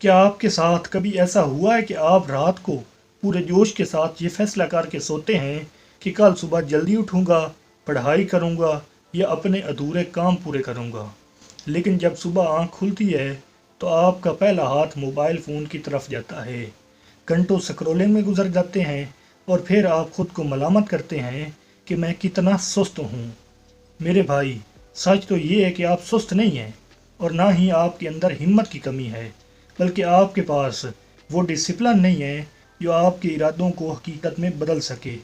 क्या आपके साथ कभी ऐसा हुआ है कि आप रात को पूरे जोश के साथ ये फैसला करके सोते हैं कि कल सुबह जल्दी उठूँगा, पढ़ाई करूँगा या अपने अधूरे काम पूरे करूँगा, लेकिन जब सुबह आँख खुलती है तो आपका पहला हाथ मोबाइल फ़ोन की तरफ जाता है। घंटों स्क्रॉलिंग में गुजर जाते हैं और फिर आप खुद को मलामत करते हैं कि मैं कितना सुस्त हूँ। मेरे भाई, सच तो ये है कि आप सुस्त नहीं हैं और ना ही आपके अंदर हिम्मत की कमी है, बल्कि आपके पास वो डिसिप्लिन नहीं है जो आपके इरादों को हकीकत में बदल सके।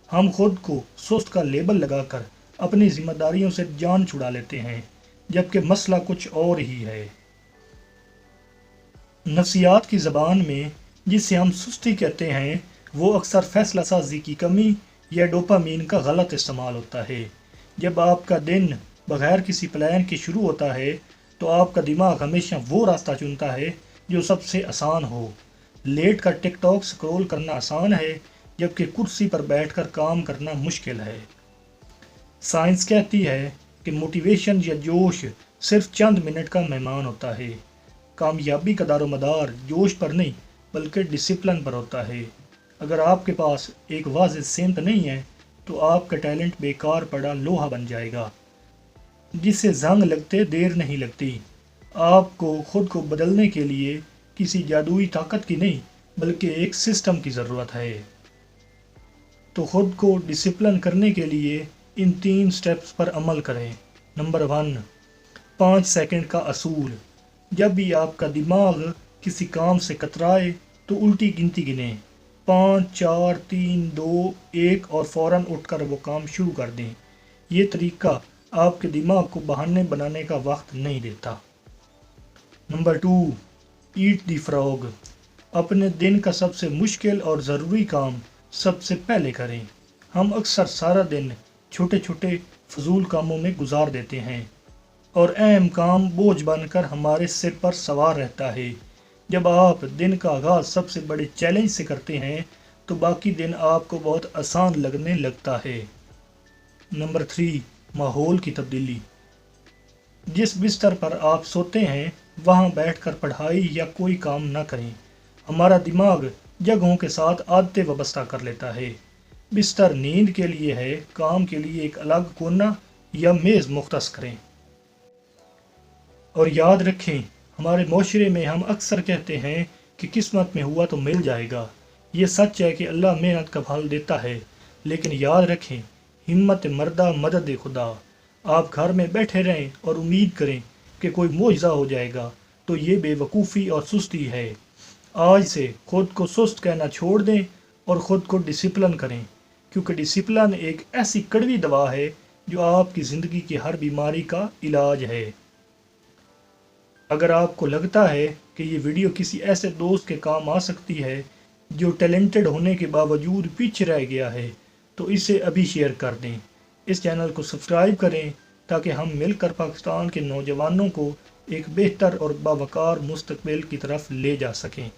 हम खुद को सुस्त का लेबल लगाकर अपनी जिम्मेदारियों से जान छुड़ा लेते हैं, जबकि मसला कुछ और ही है। नफ्सियात की ज़बान में जिसे हम सुस्ती कहते हैं, वो अक्सर फैसला साजी की कमी या डोपामीन का गलत इस्तेमाल होता है। जब आपका दिन बगैर किसी प्लान के शुरू होता है तो आपका दिमाग हमेशा वो रास्ता चुनता है जो सबसे आसान हो। लेट कर टिकटॉक स्क्रॉल करना आसान है, जबकि कुर्सी पर बैठकर काम करना मुश्किल है। साइंस कहती है कि मोटिवेशन या जोश सिर्फ चंद मिनट का मेहमान होता है। कामयाबी का दारोमदार जोश पर नहीं बल्कि डिसिप्लिन पर होता है। अगर आपके पास एक वाज़ेह सेंध नहीं है तो आपका टैलेंट बेकार पड़ा लोहा बन जाएगा, जिससे जंग लगते देर नहीं लगती। आपको खुद को बदलने के लिए किसी जादुई ताकत की नहीं बल्कि एक सिस्टम की ज़रूरत है। तो खुद को डिसिप्लिन करने के लिए इन 3 स्टेप्स पर अमल करें। नंबर 1, 5 सेकंड का असूल। जब भी आपका दिमाग किसी काम से कतराए तो उल्टी गिनती गिनें, 5, 4, 3, 2, 1 और फ़ौरन उठकर वो काम शुरू कर दें। ये तरीका आपके दिमाग को बहाने बनाने का वक्त नहीं देता। Number 2, eat the frog. अपने दिन का सबसे मुश्किल और ज़रूरी काम सबसे पहले करें। हम अक्सर सारा दिन छोटे छोटे फजूल कामों में गुजार देते हैं और अहम काम बोझ बनकर हमारे सिर पर सवार रहता है। जब आप दिन का आगाज़ सबसे बड़े चैलेंज से करते हैं तो बाकी दिन आपको बहुत आसान लगने लगता है। नंबर 3, माहौल की तब्दीली। जिस बिस्तर पर आप सोते हैं वहां बैठकर पढ़ाई या कोई काम न करें। हमारा दिमाग जगहों के साथ आदतें वाबस्ता कर लेता है। बिस्तर नींद के लिए है, काम के लिए एक अलग कोना या मेज़ मुख्तस करें। और याद रखें, हमारे माशरे में हम अक्सर कहते हैं कि किस्मत में हुआ तो मिल जाएगा। ये सच है कि अल्लाह मेहनत का फल देता है, लेकिन याद रखें, हिम्मत मर्दा मदद खुदा। आप घर में बैठे रहें और उम्मीद करें कि कोई मोजज़ा हो जाएगा तो ये बेवकूफ़ी और सुस्ती है। आज से खुद को सुस्त कहना छोड़ दें और ख़ुद को डिसिप्लिन करें, क्योंकि डिसिप्लिन एक ऐसी कड़वी दवा है जो आपकी ज़िंदगी की हर बीमारी का इलाज है। अगर आपको लगता है कि ये वीडियो किसी ऐसे दोस्त के काम आ सकती है जो टैलेंटेड होने के बावजूद पीछे रह गया है, तो इसे अभी शेयर कर दें। इस चैनल को सब्सक्राइब करें ताकि हम मिलकर पाकिस्तान के नौजवानों को एक बेहतर और बावकार मुस्तकबिल की तरफ ले जा सकें।